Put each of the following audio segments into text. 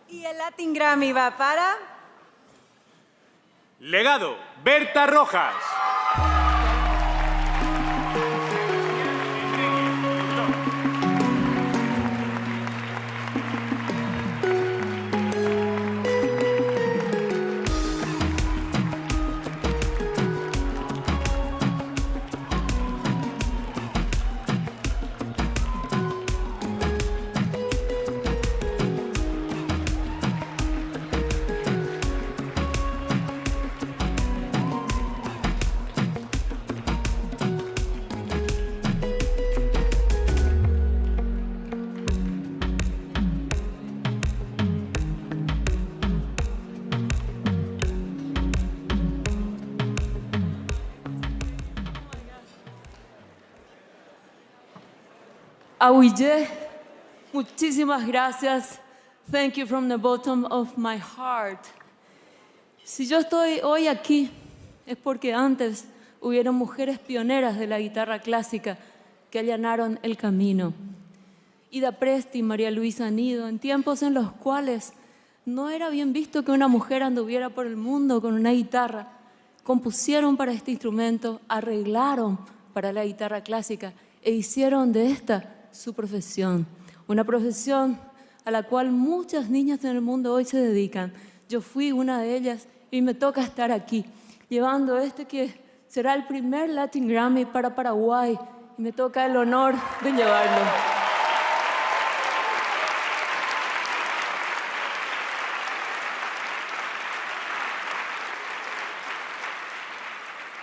Y el Latin Grammy va para... Legado, Berta Rojas. Awille, muchísimas gracias. Thank you from the bottom of my heart. Si yo estoy hoy aquí es porque antes hubieron mujeres pioneras de la guitarra clásica que allanaron el camino. Ida Presti, María Luisa Nido, en tiempos en los cuales no era bien visto que una mujer anduviera por el mundo con una guitarra, compusieron para este instrumento, arreglaron para la guitarra clásica e hicieron de esta su profesión, una profesión a la cual muchas niñas en el mundo hoy se dedican. Yo fui una de ellas y me toca estar aquí, llevando este que será el primer Latin Grammy para Paraguay y me toca el honor de llevarlo.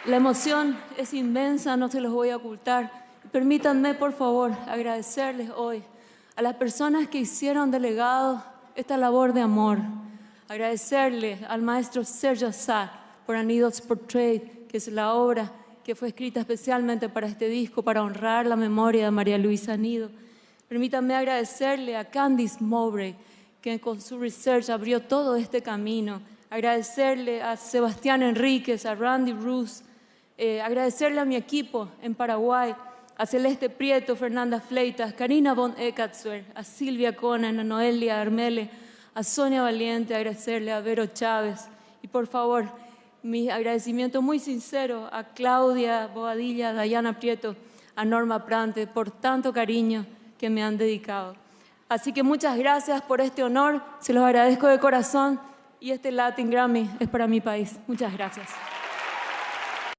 La emoción es inmensa, no se los voy a ocultar. Permítanme, por favor, agradecerles hoy a las personas que hicieron de legado esta labor de amor. Agradecerle al maestro Serge Assad por A Needle's Portrait, que es la obra que fue escrita especialmente para este disco, para honrar la memoria de María Luisa Nido. Permítanme agradecerle a Candice Mowbray, que con su research abrió todo este camino. Agradecerle a Sebastián Enríquez, a Randy Bruce, agradecerle a mi equipo en Paraguay, a Celeste Prieto, Fernanda Fleitas, Karina von Eckartsberg, a Silvia Conan, a Noelia Armele, a Sonia Valiente, agradecerle a Vero Chávez. Y por favor, mi agradecimiento muy sincero a Claudia Bobadilla, a Dayana Prieto, a Norma Prante, por tanto cariño que me han dedicado. Así que muchas gracias por este honor, se los agradezco de corazón y este Latin Grammy es para mi país. Muchas gracias.